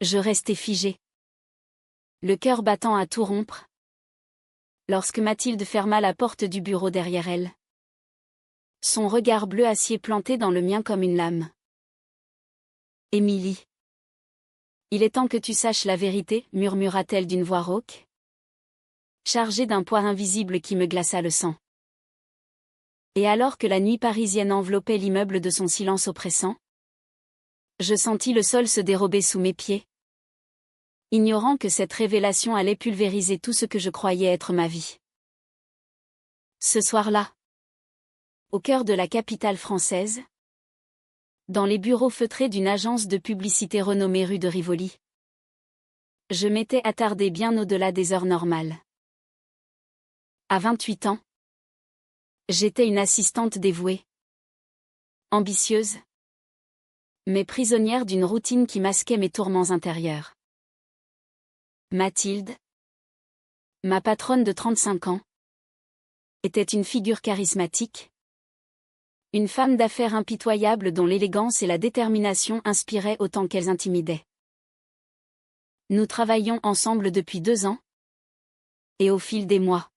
Je restai figé, le cœur battant à tout rompre, lorsque Mathilde ferma la porte du bureau derrière elle. Son regard bleu acier planté dans le mien comme une lame. « Émilie. Il est temps que tu saches la vérité, murmura-t-elle d'une voix rauque, chargée d'un poids invisible qui me glaça le sang. Et alors que la nuit parisienne enveloppait l'immeuble de son silence oppressant, je sentis le sol se dérober sous mes pieds, ignorant que cette révélation allait pulvériser tout ce que je croyais être ma vie. Ce soir-là, au cœur de la capitale française, dans les bureaux feutrés d'une agence de publicité renommée rue de Rivoli, je m'étais attardé bien au-delà des heures normales. À 28 ans, j'étais une assistante dévouée, ambitieuse, mais prisonnière d'une routine qui masquait mes tourments intérieurs. Mathilde, ma patronne de 35 ans, était une figure charismatique, une femme d'affaires impitoyable dont l'élégance et la détermination inspiraient autant qu'elles intimidaient. Nous travaillions ensemble depuis 2 ans, et au fil des mois,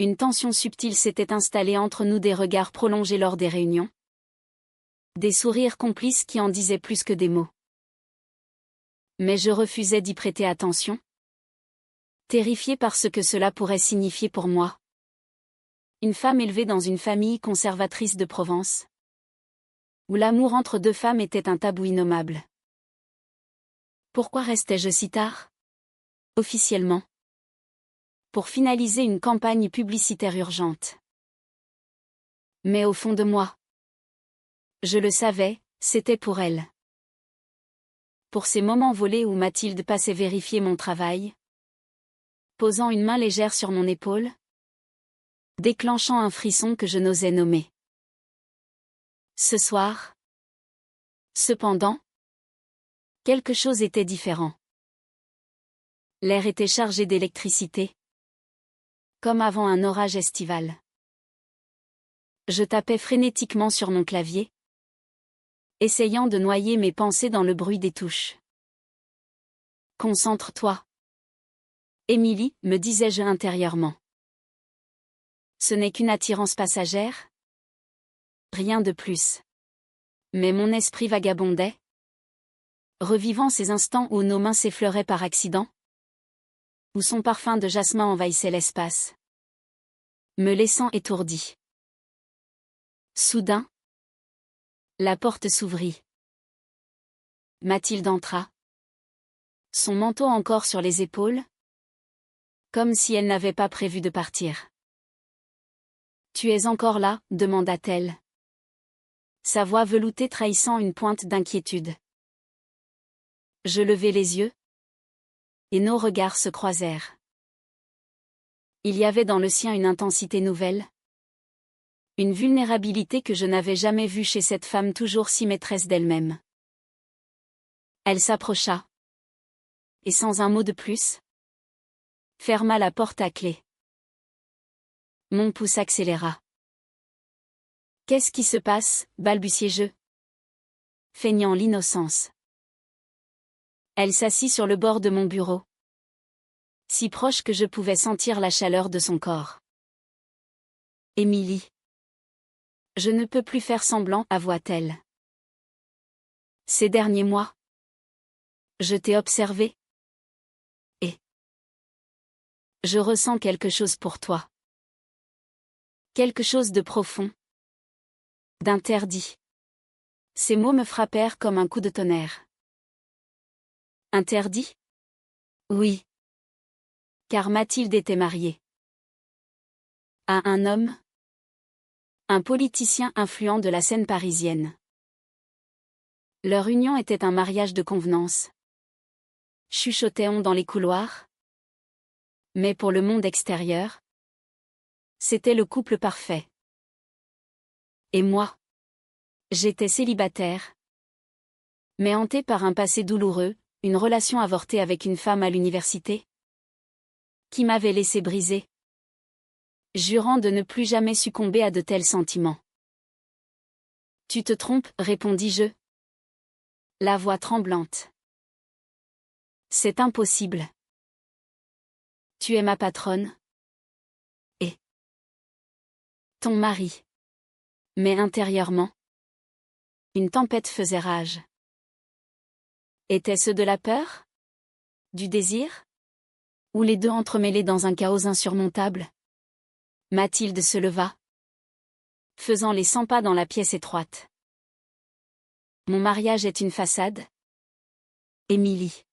une tension subtile s'était installée entre nous, des regards prolongés lors des réunions, des sourires complices qui en disaient plus que des mots. Mais je refusais d'y prêter attention, terrifié par ce que cela pourrait signifier pour moi. Une femme élevée dans une famille conservatrice de Provence, où l'amour entre deux femmes était un tabou innommable. Pourquoi restais-je si tard? Officiellement, pour finaliser une campagne publicitaire urgente. Mais au fond de moi, je le savais, c'était pour elle. Pour ces moments volés où Mathilde passait vérifier mon travail, posant une main légère sur mon épaule, déclenchant un frisson que je n'osais nommer. Ce soir, cependant, quelque chose était différent. L'air était chargé d'électricité, comme avant un orage estival. Je tapais frénétiquement sur mon clavier, essayant de noyer mes pensées dans le bruit des touches. « Concentre-toi, Émilie, me disais-je intérieurement. Ce n'est qu'une attirance passagère? Rien de plus. » Mais mon esprit vagabondait, revivant ces instants où nos mains s'effleuraient par accident, où son parfum de jasmin envahissait l'espace, me laissant étourdi. Soudain, la porte s'ouvrit. Mathilde entra, son manteau encore sur les épaules, comme si elle n'avait pas prévu de partir. « Tu es encore là ?» demanda-t-elle, sa voix veloutée trahissant une pointe d'inquiétude. Je levai les yeux, et nos regards se croisèrent. Il y avait dans le sien une intensité nouvelle, une vulnérabilité que je n'avais jamais vue chez cette femme toujours si maîtresse d'elle-même. Elle s'approcha, et sans un mot de plus, ferma la porte à clé. Mon pouls s'accéléra. « Qu'est-ce qui se passe ?» balbutiai-je, feignant l'innocence. Elle s'assit sur le bord de mon bureau, si proche que je pouvais sentir la chaleur de son corps. « Émilie. Je ne peux plus faire semblant, avoua-t-elle. Ces derniers mois, je t'ai observé, et je ressens quelque chose pour toi. Quelque chose de profond, d'interdit. » Ces mots me frappèrent comme un coup de tonnerre. Interdit? Oui. Car Mathilde était mariée. À un homme, un politicien influent de la scène parisienne. Leur union était un mariage de convenance. Chuchotait-on dans les couloirs? Mais pour le monde extérieur, c'était le couple parfait. Et moi, j'étais célibataire, mais hanté par un passé douloureux, une relation avortée avec une femme à l'université, qui m'avait laissé brisé, jurant de ne plus jamais succomber à de tels sentiments. « Tu te trompes, répondis-je, la voix tremblante. C'est impossible. Tu es ma patronne. Et ton mari. Mais intérieurement, une tempête faisait rage. Était-ce de la peur? Du désir? Ou les deux entremêlés dans un chaos insurmontable? Mathilde se leva, faisant les 100 pas dans la pièce étroite. Mon mariage est une façade? Émilie.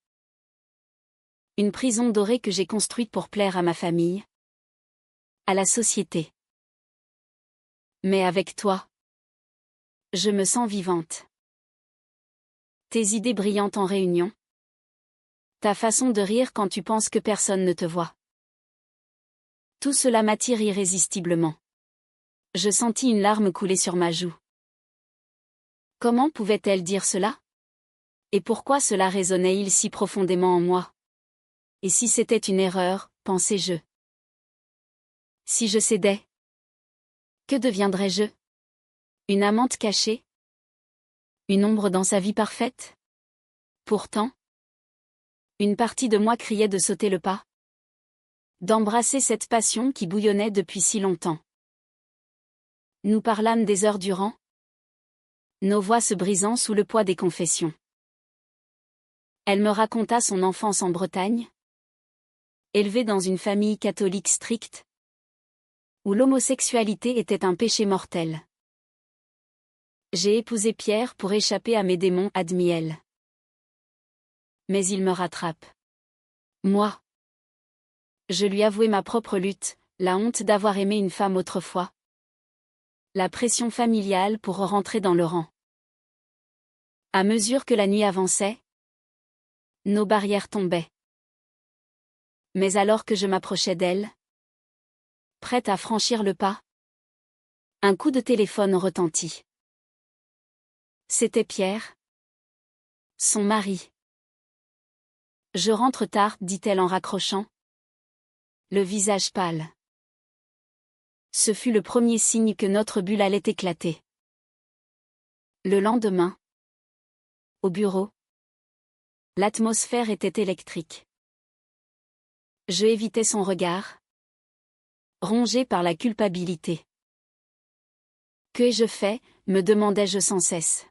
Une prison dorée que j'ai construite pour plaire à ma famille, à la société. Mais avec toi, je me sens vivante. Tes idées brillantes en réunion. Ta façon de rire quand tu penses que personne ne te voit. Tout cela m'attire irrésistiblement. Je sentis une larme couler sur ma joue. Comment pouvait-elle dire cela? Et pourquoi cela résonnait-il si profondément en moi? Et si c'était une erreur, pensais-je? Si je cédais? Que deviendrais-je? Une amante cachée? Une ombre dans sa vie parfaite? Pourtant, une partie de moi criait de sauter le pas, d'embrasser cette passion qui bouillonnait depuis si longtemps. Nous parlâmes des heures durant, nos voix se brisant sous le poids des confessions. Elle me raconta son enfance en Bretagne, élevée dans une famille catholique stricte, où l'homosexualité était un péché mortel. J'ai épousé Pierre pour échapper à mes démons, admit-elle. Mais il me rattrape. Moi. Je lui avouai ma propre lutte, la honte d'avoir aimé une femme autrefois. La pression familiale pour rentrer dans le rang. À mesure que la nuit avançait, nos barrières tombaient. Mais alors que je m'approchais d'elle, prête à franchir le pas, un coup de téléphone retentit. C'était Pierre, son mari. Je rentre tard, dit-elle en raccrochant, le visage pâle. Ce fut le premier signe que notre bulle allait éclater. Le lendemain, au bureau, l'atmosphère était électrique. Je évitais son regard, rongé par la culpabilité. Que ai-je fait, me demandais-je sans cesse.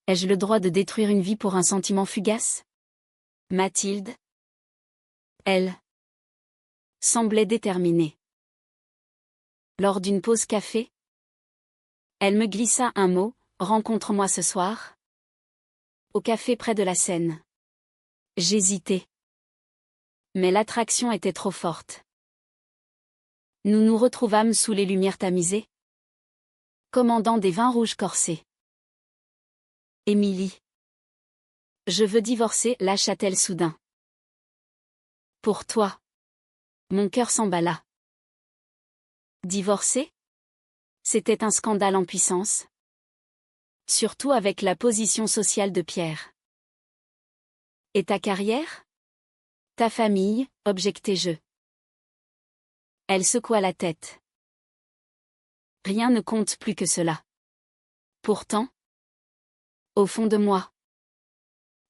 Ai-je le droit de détruire une vie pour un sentiment fugace? Mathilde, elle, semblait déterminée. Lors d'une pause café, elle me glissa un mot, rencontre-moi ce soir, au café près de la Seine. J'hésitais. Mais l'attraction était trop forte. Nous nous retrouvâmes sous les lumières tamisées, commandant des vins rouges corsés. Émilie. Je veux divorcer, lâcha-t-elle soudain. Pour toi. Mon cœur s'emballa. Divorcer? C'était un scandale en puissance. Surtout avec la position sociale de Pierre. Et ta carrière? Ta famille, objectai-je. Elle secoua la tête. Rien ne compte plus que cela. Pourtant, au fond de moi,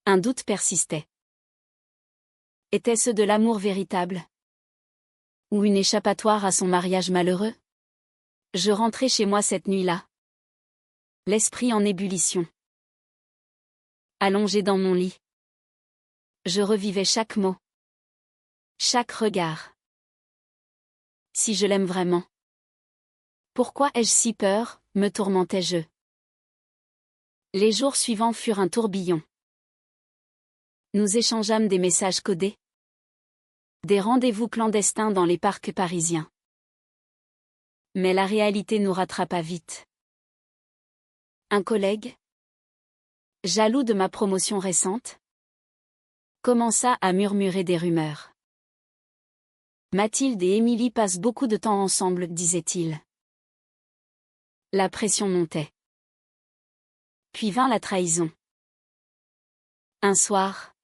un doute persistait. Était-ce de l'amour véritable? Ou une échappatoire à son mariage malheureux? Je rentrai chez moi cette nuit-là, l'esprit en ébullition. Allongé dans mon lit, je revivais chaque mot, chaque regard. Si je l'aime vraiment, pourquoi ai-je si peur, me tourmentais-je. Les jours suivants furent un tourbillon. Nous échangeâmes des messages codés, des rendez-vous clandestins dans les parcs parisiens. Mais la réalité nous rattrapa vite. Un collègue, jaloux de ma promotion récente, commença à murmurer des rumeurs. Mathilde et Émilie passent beaucoup de temps ensemble, disait-il. La pression montait. Puis vint la trahison. Un soir,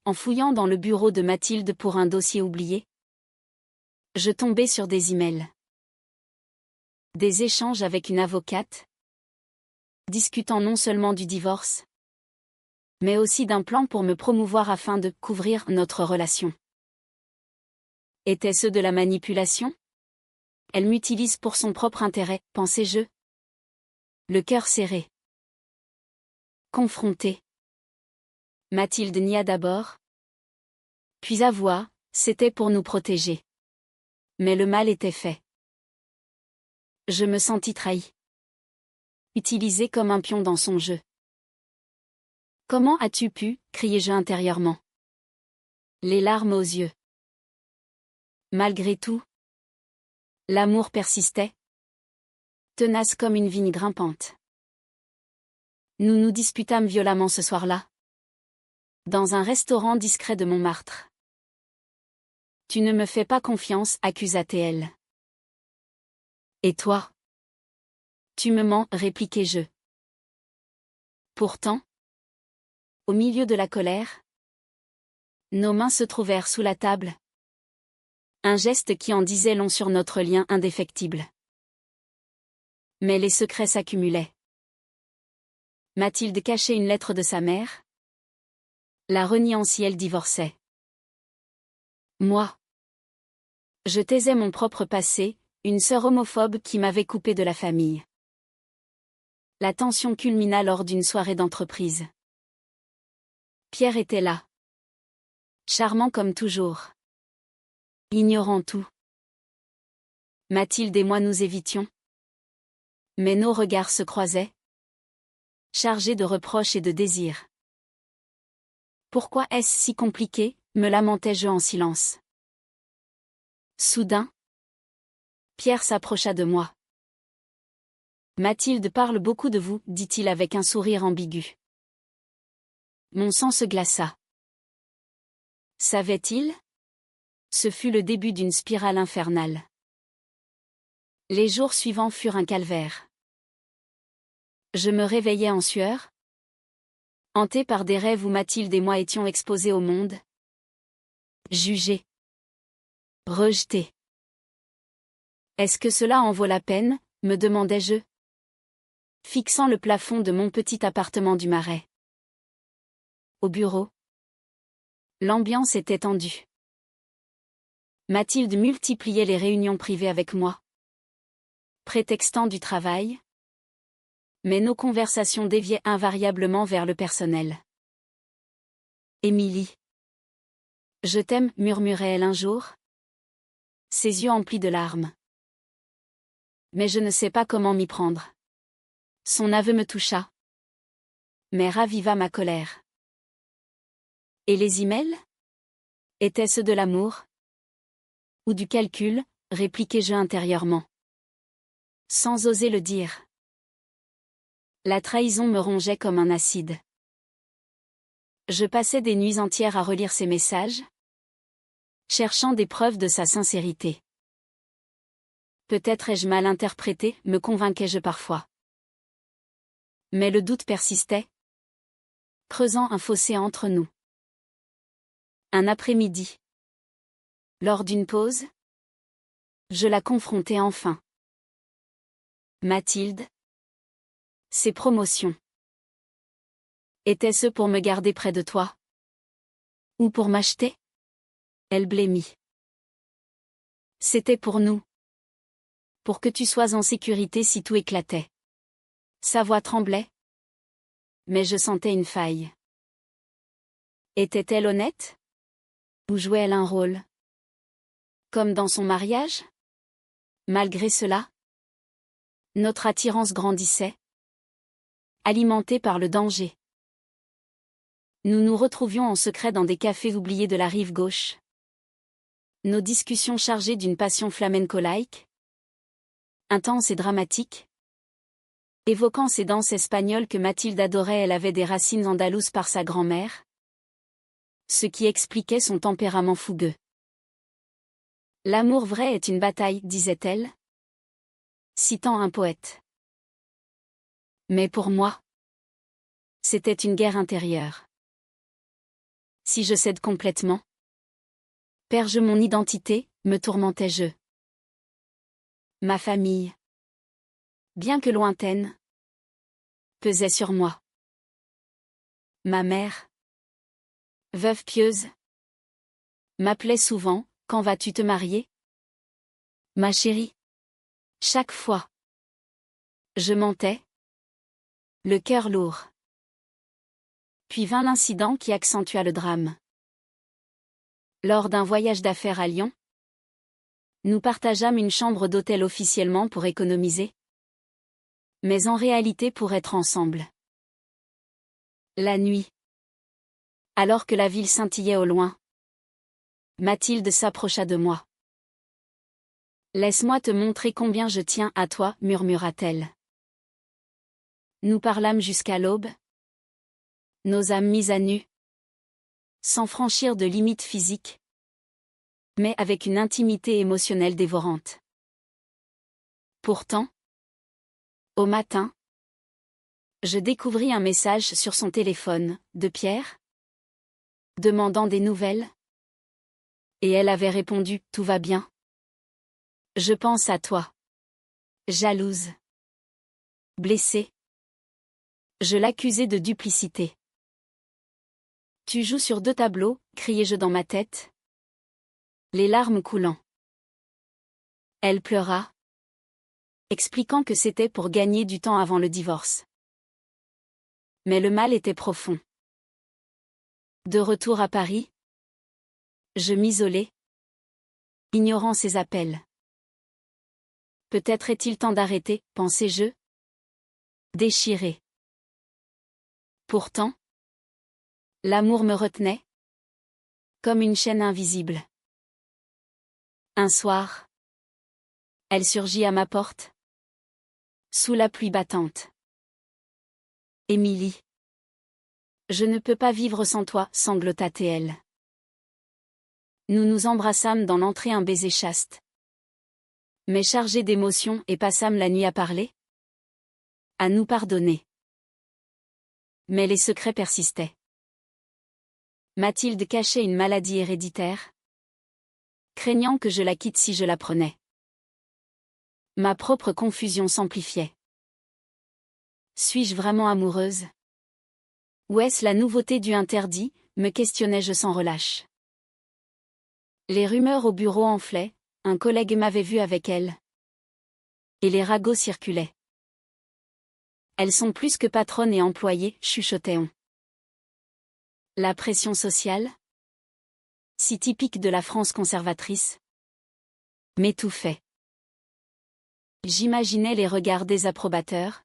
en fouillant dans le bureau de Mathilde pour un dossier oublié, je tombai sur des emails. Des échanges avec une avocate, discutant non seulement du divorce, mais aussi d'un plan pour me promouvoir afin de couvrir notre relation. Était-ce de la manipulation? Elle m'utilise pour son propre intérêt, pensais-je. Le cœur serré. Confrontée. Mathilde nia d'abord. Puis avoua, c'était pour nous protéger. Mais le mal était fait. Je me sentis trahi. Utilisé comme un pion dans son jeu. Comment as-tu pu, criai-je intérieurement. Les larmes aux yeux. Malgré tout. L'amour persistait. Tenace comme une vigne grimpante. Nous nous disputâmes violemment ce soir-là. Dans un restaurant discret de Montmartre. Tu ne me fais pas confiance, accusa-t-elle. Et toi? Tu me mens, répliquai-je. Pourtant, au milieu de la colère, nos mains se trouvèrent sous la table. Un geste qui en disait long sur notre lien indéfectible. Mais les secrets s'accumulaient. Mathilde cachait une lettre de sa mère. La reniant si elle divorçait. Moi. Je taisais mon propre passé, une sœur homophobe qui m'avait coupé de la famille. La tension culmina lors d'une soirée d'entreprise. Pierre était là. Charmant comme toujours. Ignorant tout. Mathilde et moi nous évitions. Mais nos regards se croisaient. Chargés de reproches et de désirs. Pourquoi est-ce si compliqué, me lamentais-je en silence. Soudain, Pierre s'approcha de moi. Mathilde parle beaucoup de vous, dit-il avec un sourire ambigu. Mon sang se glaça. Savait-il? Ce fut le début d'une spirale infernale. Les jours suivants furent un calvaire. Je me réveillais en sueur. Hanté par des rêves où Mathilde et moi étions exposés au monde. Jugés. Rejetés. Est-ce que cela en vaut la peine, me demandais-je, fixant le plafond de mon petit appartement du Marais. Au bureau. L'ambiance était tendue. Mathilde multipliait les réunions privées avec moi. Prétextant du travail. Mais nos conversations déviaient invariablement vers le personnel. Émilie. Je t'aime, murmurait-elle un jour. Ses yeux emplis de larmes. Mais je ne sais pas comment m'y prendre. Son aveu me toucha. Mais raviva ma colère. Et les emails? Étaient-ce de l'amour? Ou du calcul, répliquai-je intérieurement. Sans oser le dire. La trahison me rongeait comme un acide. Je passais des nuits entières à relire ses messages, cherchant des preuves de sa sincérité. Peut-être ai-je mal interprété, me convainquais-je parfois. Mais le doute persistait, creusant un fossé entre nous. Un après-midi. Lors d'une pause, je la confrontai enfin. Mathilde. Ces promotions. Était-ce pour me garder près de toi? Ou pour m'acheter? Elle blêmit. C'était pour nous. Pour que tu sois en sécurité si tout éclatait. Sa voix tremblait. Mais je sentais une faille. Était-elle honnête? Ou jouait-elle un rôle? Comme dans son mariage? Malgré cela, notre attirance grandissait. Alimentée par le danger. Nous nous retrouvions en secret dans des cafés oubliés de la rive gauche. Nos discussions chargées d'une passion flamenco-like. Intense et dramatique. Évoquant ces danses espagnoles que Mathilde adorait, elle avait des racines andalouses par sa grand-mère. Ce qui expliquait son tempérament fougueux. L'amour vrai est une bataille, disait-elle. Citant un poète. Mais pour moi, c'était une guerre intérieure. Si je cède complètement, perds-je mon identité, me tourmentais-je. Ma famille, bien que lointaine, pesait sur moi. Ma mère, veuve pieuse, m'appelait souvent, quand vas-tu te marier? Ma chérie. Chaque fois. Je mentais, le cœur lourd. Puis vint l'incident qui accentua le drame. Lors d'un voyage d'affaires à Lyon, nous partageâmes une chambre d'hôtel officiellement pour économiser, mais en réalité pour être ensemble. La nuit, alors que la ville scintillait au loin, Mathilde s'approcha de moi. Laisse-moi te montrer combien je tiens à toi, murmura-t-elle. Nous parlâmes jusqu'à l'aube, nos âmes mises à nu, sans franchir de limites physiques, mais avec une intimité émotionnelle dévorante. Pourtant, au matin, je découvris un message sur son téléphone, de Pierre, demandant des nouvelles. Et elle avait répondu, tout va bien. Je pense à toi. Jalouse. Blessée. Je l'accusais de duplicité. Tu joues sur 2 tableaux, criai-je dans ma tête, les larmes coulant. Elle pleura, expliquant que c'était pour gagner du temps avant le divorce. Mais le mal était profond. De retour à Paris, je m'isolais, ignorant ses appels. Peut-être est-il temps d'arrêter, pensais-je. Déchiré. Pourtant, l'amour me retenait, comme une chaîne invisible. Un soir, elle surgit à ma porte, sous la pluie battante. Émilie. Je ne peux pas vivre sans toi, sanglota-t-elle. Nous nous embrassâmes dans l'entrée, un baiser chaste, mais chargé d'émotions, et passâmes la nuit à parler, à nous pardonner. Mais les secrets persistaient. Mathilde cachait une maladie héréditaire, craignant que je la quitte si je la prenais. Ma propre confusion s'amplifiait. Suis-je vraiment amoureuse? Ou est-ce la nouveauté du interdit, me questionnais-je sans relâche. Les rumeurs au bureau enflaient, un collègue m'avait vu avec elle. Et les ragots circulaient. Elles sont plus que patronnes et employées, chuchotait-on. La pression sociale, si typique de la France conservatrice, m'étouffait. J'imaginais les regards désapprobateurs,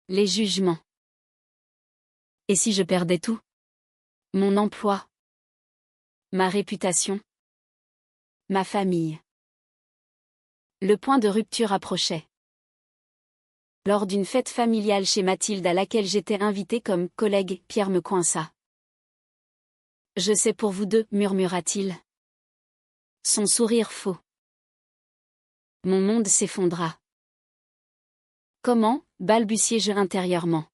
les jugements. Et si je perdais tout? Mon emploi, ma réputation, ma famille. Le point de rupture approchait. Lors d'une fête familiale chez Mathilde à laquelle j'étais invitée comme collègue, Pierre me coinça. Je sais pour vous deux, murmura-t-il. Son sourire faux. Mon monde s'effondra. Comment, balbutiai-je intérieurement.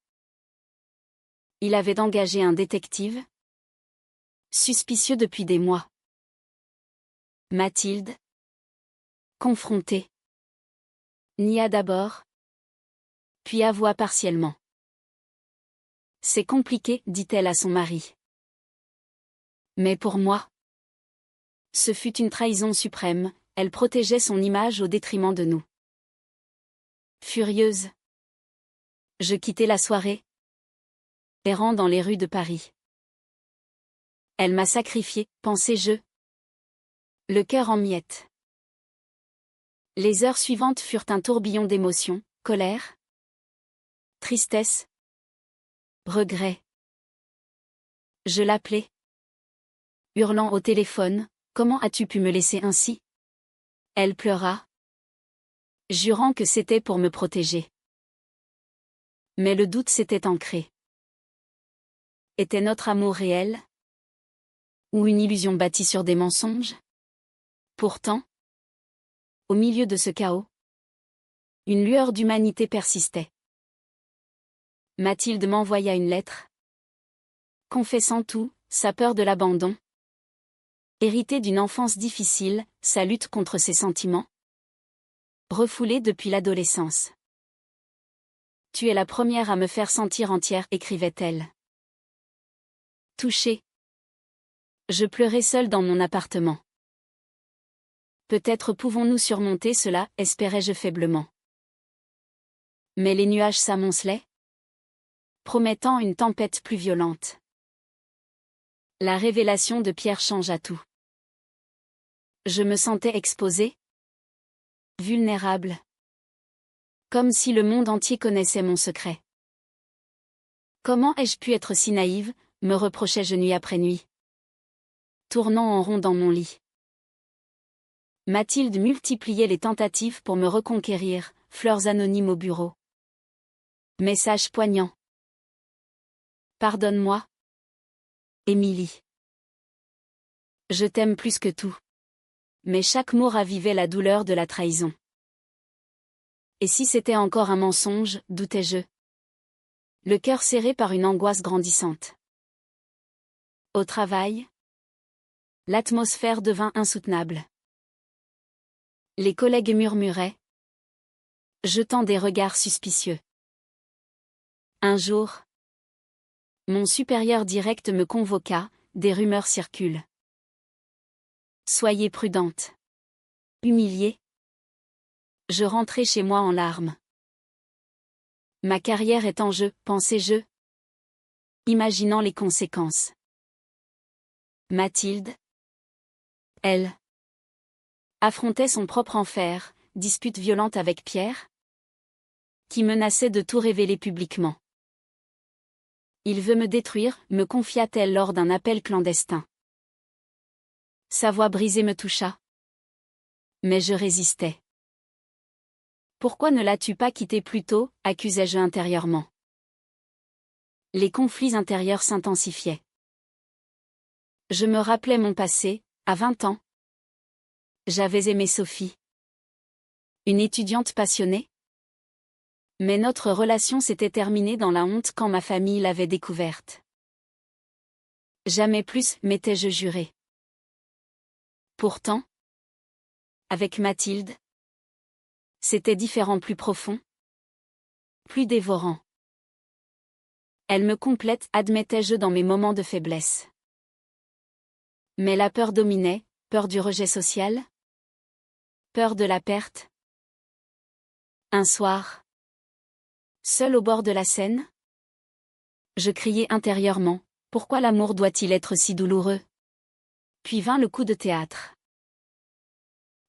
Il avait engagé un détective, suspicieux depuis des mois. Mathilde, confrontée, nia d'abord, puis avoua partiellement. C'est compliqué, dit-elle à son mari. Mais pour moi, ce fut une trahison suprême, elle protégeait son image au détriment de nous. Furieuse, je quittai la soirée, errant dans les rues de Paris. Elle m'a sacrifié, pensai-je, le cœur en miettes. Les heures suivantes furent un tourbillon d'émotions, colère, tristesse, regret. Je l'appelai, hurlant au téléphone, « Comment as-tu pu me laisser ainsi ?» Elle pleura, jurant que c'était pour me protéger. Mais le doute s'était ancré. Était notre amour réel? Ou une illusion bâtie sur des mensonges? Pourtant, au milieu de ce chaos, une lueur d'humanité persistait. Mathilde m'envoya une lettre, confessant tout, sa peur de l'abandon, héritée d'une enfance difficile, sa lutte contre ses sentiments, refoulée depuis l'adolescence. Tu es la première à me faire sentir entière, écrivait-elle. Touchée. Je pleurais seule dans mon appartement. Peut-être pouvons-nous surmonter cela, espérais-je faiblement. Mais les nuages s'amoncelaient, promettant une tempête plus violente. La révélation de Pierre changea tout. Je me sentais exposée, vulnérable. Comme si le monde entier connaissait mon secret. Comment ai-je pu être si naïve, me reprochais-je nuit après nuit, tournant en rond dans mon lit. Mathilde multipliait les tentatives pour me reconquérir, fleurs anonymes au bureau. Messages poignants. Pardonne-moi. Émilie. Je t'aime plus que tout. Mais chaque mot ravivait la douleur de la trahison. Et si c'était encore un mensonge, doutais-je. Le cœur serré par une angoisse grandissante. Au travail, l'atmosphère devint insoutenable. Les collègues murmuraient, jetant des regards suspicieux. Un jour, mon supérieur direct me convoqua, des rumeurs circulent. Soyez prudente. Humiliée, je rentrai chez moi en larmes. Ma carrière est en jeu, pensais-je, imaginant les conséquences. Mathilde, elle, affrontait son propre enfer, dispute violente avec Pierre, qui menaçait de tout révéler publiquement. Il veut me détruire, me confia-t-elle lors d'un appel clandestin. Sa voix brisée me toucha. Mais je résistais. Pourquoi ne l'as-tu pas quitté plus tôt, accusai-je intérieurement. Les conflits intérieurs s'intensifiaient. Je me rappelais mon passé, à 20 ans. J'avais aimé Sophie. Une étudiante passionnée. Mais notre relation s'était terminée dans la honte quand ma famille l'avait découverte. Jamais plus, m'étais-je juré. Pourtant, avec Mathilde, c'était différent, plus profond, plus dévorant. Elle me complète, admettais-je dans mes moments de faiblesse. Mais la peur dominait, peur du rejet social, peur de la perte. Un soir, seul au bord de la Seine, je criai intérieurement, pourquoi l'amour doit-il être si douloureux? Puis vint le coup de théâtre.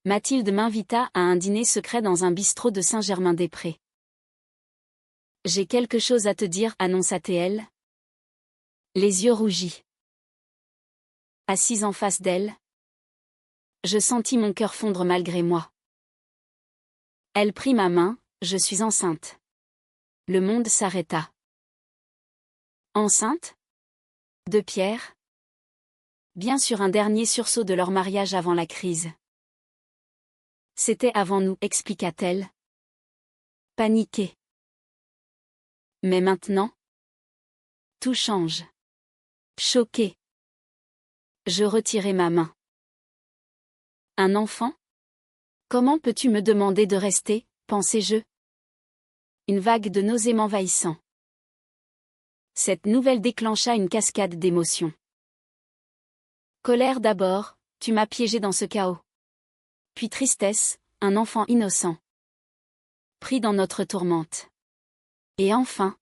Mathilde m'invita à un dîner secret dans un bistrot de Saint-Germain-des-Prés. J'ai quelque chose à te dire, annonça-t-elle. Les yeux rougis. Assise en face d'elle, je sentis mon cœur fondre malgré moi. Elle prit ma main, je suis enceinte. Le monde s'arrêta. Enceinte? De Pierre? Bien sûr, un dernier sursaut de leur mariage avant la crise. C'était avant nous, expliqua-t-elle. Paniquée. Mais maintenant, tout change. Choquée, je retirai ma main. Un enfant? Comment peux-tu me demander de rester, pensai-je. Une vague de nausées m'envahissant. Cette nouvelle déclencha une cascade d'émotions. Colère d'abord, tu m'as piégé dans ce chaos. Puis tristesse, un enfant innocent. Pris dans notre tourmente. Et enfin,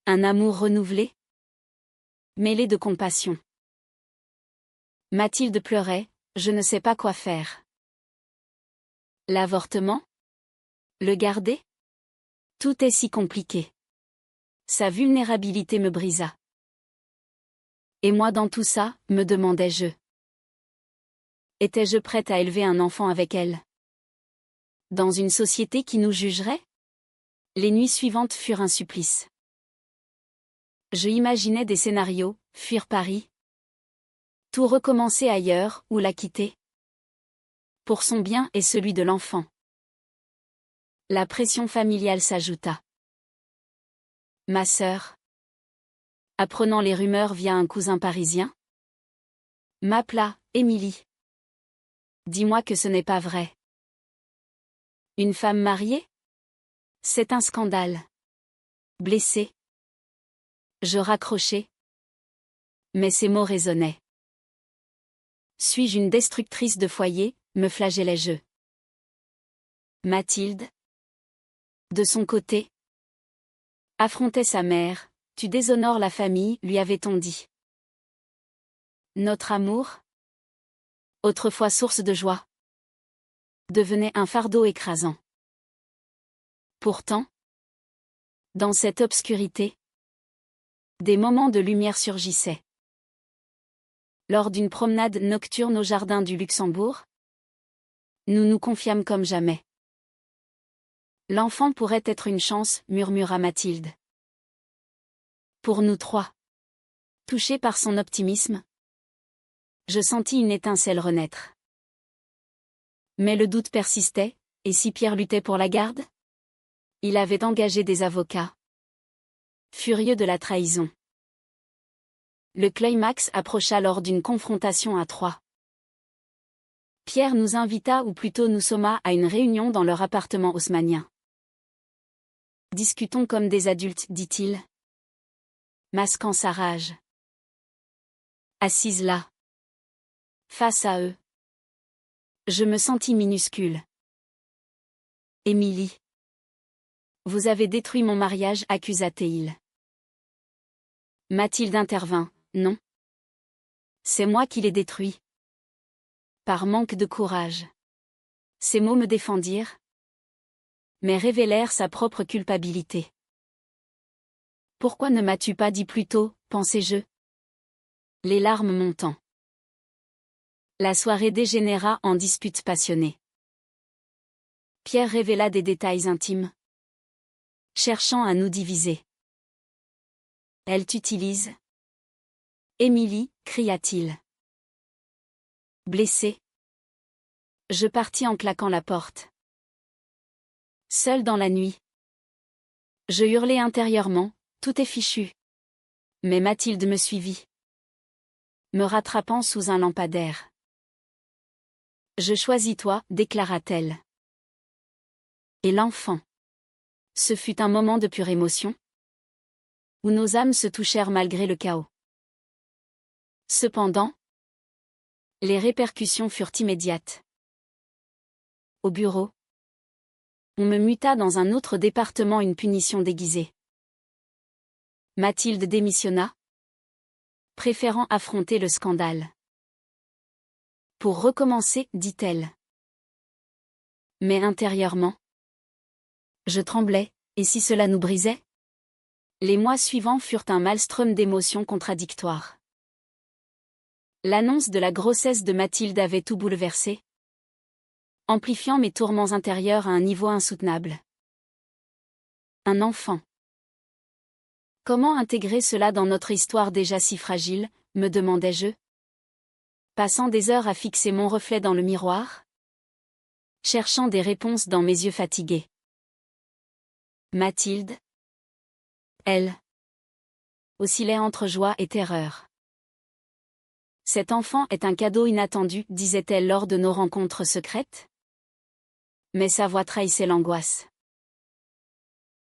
un amour renouvelé, mêlé de compassion. Mathilde pleurait, je ne sais pas quoi faire. L'avortement? Le garder? Tout est si compliqué. Sa vulnérabilité me brisa. Et moi dans tout ça, me demandais-je. Étais-je prête à élever un enfant avec elle? Dans une société qui nous jugerait? Les nuits suivantes furent un supplice. Je imaginais des scénarios, fuir Paris. Tout recommencer ailleurs, ou la quitter. Pour son bien et celui de l'enfant. La pression familiale s'ajouta. Ma sœur, apprenant les rumeurs via un cousin parisien, m'appela, Émilie. Dis-moi que ce n'est pas vrai. Une femme mariée? C'est un scandale. Blessée. Je raccrochai. Mais ces mots résonnaient. Suis-je une destructrice de foyer, me flagellais-je. Mathilde, de son côté, affrontait sa mère. Tu déshonores la famille, lui avait-on dit. Notre amour, autrefois source de joie, devenait un fardeau écrasant. Pourtant, dans cette obscurité, des moments de lumière surgissaient. Lors d'une promenade nocturne au jardin du Luxembourg, nous nous confiâmes comme jamais. L'enfant pourrait être une chance, murmura Mathilde. Pour nous trois. Touchée par son optimisme, je sentis une étincelle renaître. Mais le doute persistait, et si Pierre luttait pour la garde? Il avait engagé des avocats. Furieux de la trahison. Le climax approcha lors d'une confrontation à trois. Pierre nous invita ou plutôt nous somma à une réunion dans leur appartement haussmannien. Discutons comme des adultes, dit-il, masquant sa rage. Assise là, face à eux, je me sentis minuscule. Émilie. Vous avez détruit mon mariage, accusa-t-il. Mathilde intervint. Non. C'est moi qui l'ai détruit. Par manque de courage. Ces mots me défendirent, mais révélèrent sa propre culpabilité. Pourquoi ne m'as-tu pas dit plus tôt, pensai-je. Les larmes montant. La soirée dégénéra en dispute passionnée. Pierre révéla des détails intimes, cherchant à nous diviser. Elle t'utilise. Émilie, cria-t-il. Blessé. Je partis en claquant la porte. Seul dans la nuit. Je hurlai intérieurement, tout est fichu. Mais Mathilde me suivit, me rattrapant sous un lampadaire. Je choisis toi, déclara-t-elle. Et l'enfant. Ce fut un moment de pure émotion, où nos âmes se touchèrent malgré le chaos. Cependant, les répercussions furent immédiates. Au bureau, on me muta dans un autre département, une punition déguisée. Mathilde démissionna, préférant affronter le scandale. Pour recommencer, dit-elle. Mais intérieurement, je tremblais, et si cela nous brisait? Les mois suivants furent un maelstrom d'émotions contradictoires. L'annonce de la grossesse de Mathilde avait tout bouleversé, amplifiant mes tourments intérieurs à un niveau insoutenable. Un enfant. Comment intégrer cela dans notre histoire déjà si fragile, me demandais-je, passant des heures à fixer mon reflet dans le miroir, cherchant des réponses dans mes yeux fatigués. Mathilde, elle, oscillait entre joie et terreur. Cet enfant est un cadeau inattendu, disait-elle lors de nos rencontres secrètes. Mais sa voix trahissait l'angoisse.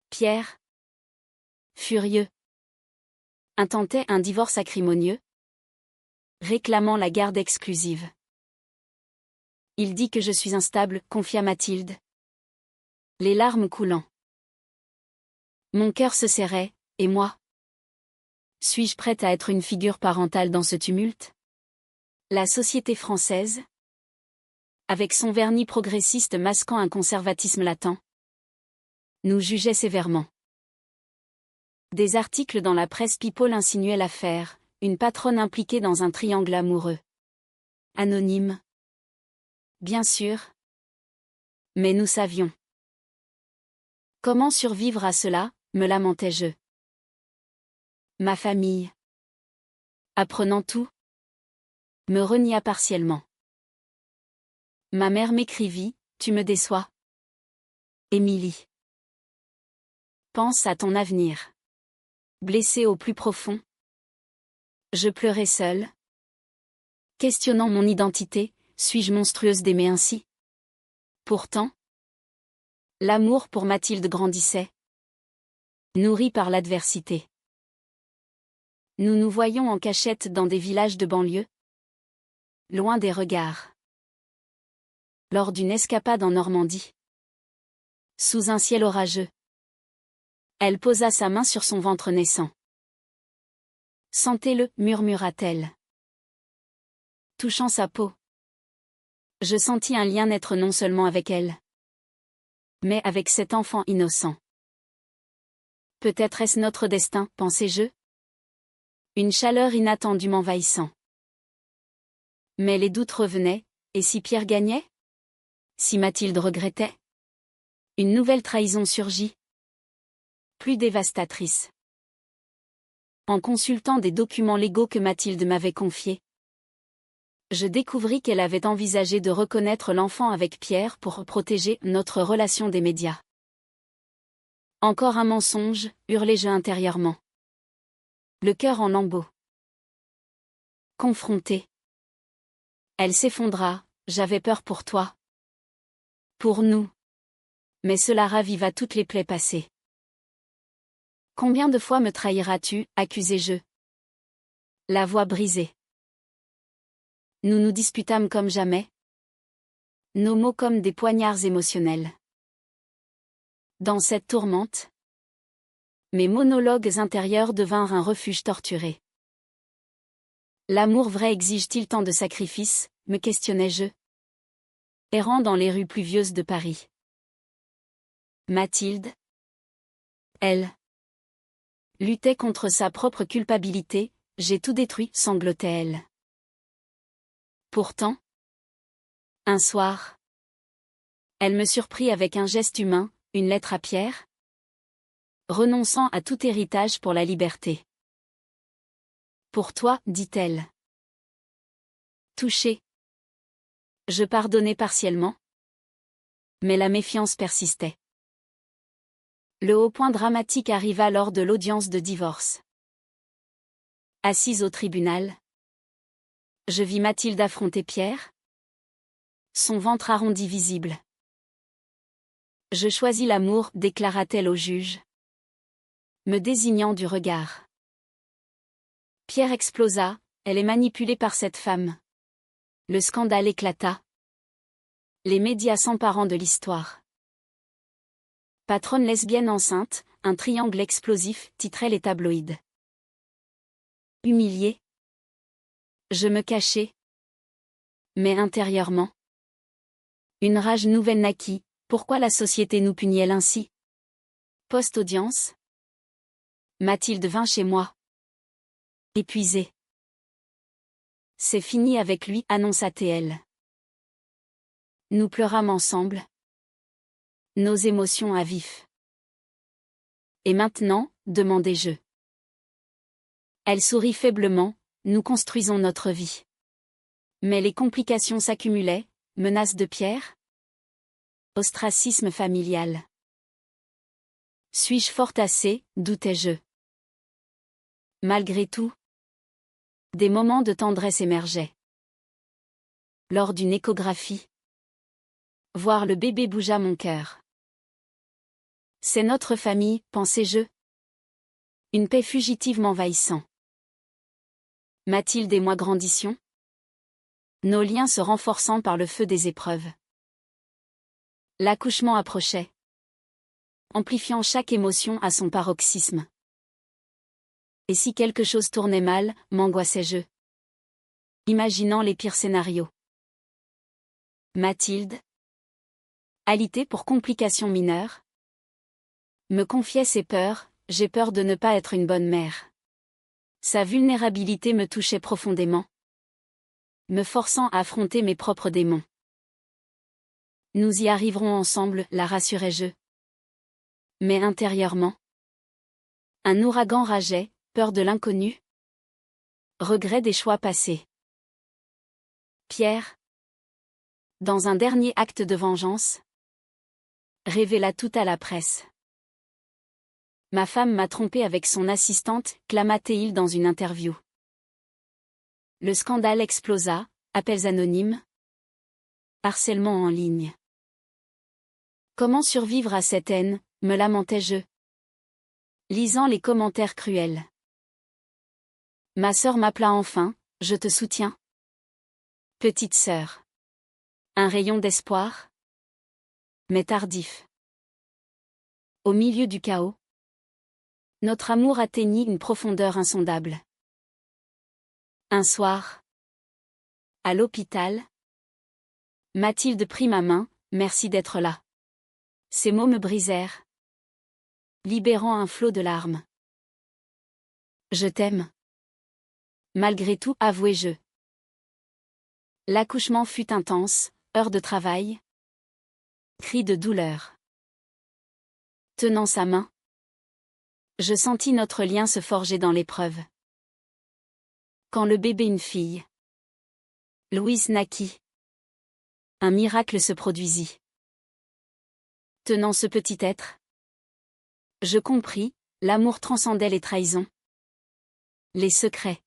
Pierre, furieux, intentait un divorce acrimonieux, réclamant la garde exclusive. Il dit que je suis instable, confia Mathilde, les larmes coulant. Mon cœur se serrait, et moi? Suis-je prête à être une figure parentale dans ce tumulte? La société française, avec son vernis progressiste masquant un conservatisme latent, nous jugeait sévèrement. Des articles dans la presse people insinuaient l'affaire, une patronne impliquée dans un triangle amoureux. Anonyme. Bien sûr. Mais nous savions. Comment survivre à cela, me lamentais-je. Ma famille, apprenant tout, me renia partiellement. Ma mère m'écrivit, tu me déçois. Émilie. Pense à ton avenir. Blessée au plus profond. Je pleurais seule. Questionnant mon identité, suis-je monstrueuse d'aimer ainsi? Pourtant, l'amour pour Mathilde grandissait, nourri par l'adversité. Nous nous voyons en cachette dans des villages de banlieue, loin des regards. Lors d'une escapade en Normandie. Sous un ciel orageux. Elle posa sa main sur son ventre naissant. Sentez-le, murmura-t-elle. Touchant sa peau. Je sentis un lien naître non seulement avec elle, mais avec cet enfant innocent. Peut-être est-ce notre destin, pensais-je. Une chaleur inattendue m'envahissant. Mais les doutes revenaient, et si Pierre gagnait? Si Mathilde regrettait? Une nouvelle trahison surgit. Plus dévastatrice. En consultant des documents légaux que Mathilde m'avait confiés, je découvris qu'elle avait envisagé de reconnaître l'enfant avec Pierre pour protéger notre relation des médias. Encore un mensonge, hurlai-je intérieurement. Le cœur en lambeaux. Confrontée. Elle s'effondra, j'avais peur pour toi. Pour nous. Mais cela raviva toutes les plaies passées. Combien de fois me trahiras-tu, accusai-je. La voix brisée. Nous nous disputâmes comme jamais. Nos mots comme des poignards émotionnels. Dans cette tourmente, mes monologues intérieurs devinrent un refuge torturé. L'amour vrai exige-t-il tant de sacrifices, me questionnais-je. Errant dans les rues pluvieuses de Paris. Mathilde, elle, luttait contre sa propre culpabilité, j'ai tout détruit, sanglotait-elle. Pourtant, un soir, elle me surprit avec un geste humain, une lettre à Pierre, renonçant à tout héritage pour la liberté. Pour toi, dit-elle. Touchée. Je pardonnai partiellement. Mais la méfiance persistait. Le haut point dramatique arriva lors de l'audience de divorce. Assise au tribunal, je vis Mathilde affronter Pierre. Son ventre arrondi visible. Je choisis l'amour, déclara-t-elle au juge, me désignant du regard. Pierre explosa, elle est manipulée par cette femme. Le scandale éclata. Les médias s'emparant de l'histoire. Patronne lesbienne enceinte, un triangle explosif, titraient les tabloïds. Humiliée. Je me cachai. Mais intérieurement. Une rage nouvelle naquit, pourquoi la société nous punit-elle ainsi? Post-audience. Mathilde vint chez moi. Épuisée. C'est fini avec lui, annonça-t-elle. Nous pleurâmes ensemble. Nos émotions à vif. Et maintenant, demandai-je. Elle sourit faiblement, nous construisons notre vie. Mais les complications s'accumulaient, menaces de Pierre? Ostracisme familial. Suis-je forte assez, doutais-je. Malgré tout, des moments de tendresse émergeaient. Lors d'une échographie, voir le bébé bougea mon cœur. C'est notre famille, pensais-je. Une paix fugitive m'envahissant. Mathilde et moi grandissions. Nos liens se renforçant par le feu des épreuves. L'accouchement approchait, amplifiant chaque émotion à son paroxysme. Et si quelque chose tournait mal, m'angoissais-je, imaginant les pires scénarios. Mathilde, alitée pour complications mineures, me confiait ses peurs, j'ai peur de ne pas être une bonne mère. Sa vulnérabilité me touchait profondément, me forçant à affronter mes propres démons. Nous y arriverons ensemble, la rassurai-je. Mais intérieurement, un ouragan rageait, peur de l'inconnu, regret des choix passés. Pierre, dans un dernier acte de vengeance, révéla tout à la presse. Ma femme m'a trompé avec son assistante, clama-t-il dans une interview. Le scandale explosa, appels anonymes, harcèlement en ligne. Comment survivre à cette haine, me lamentais-je, lisant les commentaires cruels. Ma sœur m'appela enfin, je te soutiens. Petite sœur. Un rayon d'espoir? Mais tardif. Au milieu du chaos, notre amour atteignit une profondeur insondable. Un soir, à l'hôpital, Mathilde prit ma main, merci d'être là. Ces mots me brisèrent, libérant un flot de larmes. Je t'aime. Malgré tout, avouai-je. L'accouchement fut intense, heures de travail, cris de douleur. Tenant sa main, je sentis notre lien se forger dans l'épreuve. Quand le bébé une fille, Louise naquit. Un miracle se produisit. Tenant ce petit être, je compris, l'amour transcendait les trahisons, les secrets.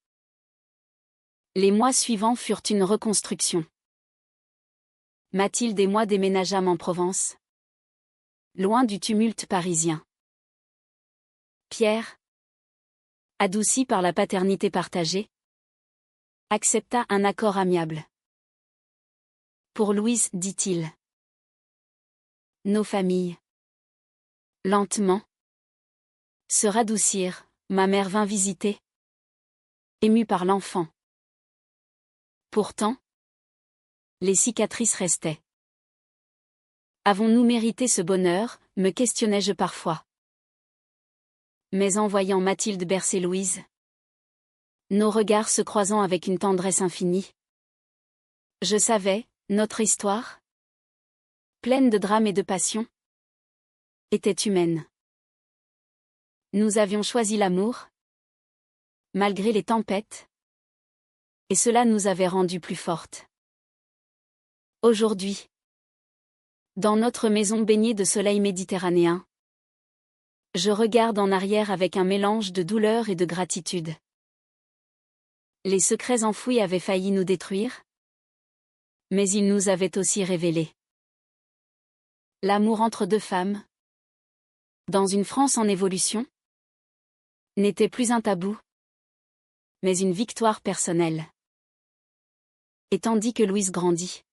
Les mois suivants furent une reconstruction. Mathilde et moi déménageâmes en Provence, loin du tumulte parisien. Pierre, adouci par la paternité partagée, accepta un accord amiable. Pour Louise, dit-il, nos familles, lentement, se radoucirent. Ma mère vint visiter, émue par l'enfant. Pourtant, les cicatrices restaient. Avons-nous mérité ce bonheur, me questionnais-je parfois. Mais en voyant Mathilde bercer Louise, nos regards se croisant avec une tendresse infinie, je savais, notre histoire, pleine de drames et de passion, était humaine. Nous avions choisi l'amour, malgré les tempêtes, et cela nous avait rendues plus fortes. Aujourd'hui, dans notre maison baignée de soleil méditerranéen, je regarde en arrière avec un mélange de douleur et de gratitude. Les secrets enfouis avaient failli nous détruire, mais ils nous avaient aussi révélés l'amour entre deux femmes, dans une France en évolution, n'était plus un tabou, mais une victoire personnelle. Et tandis que Louise grandit,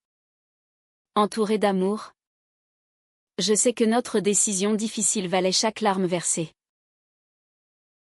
entourée d'amour, je sais que notre décision difficile valait chaque larme versée.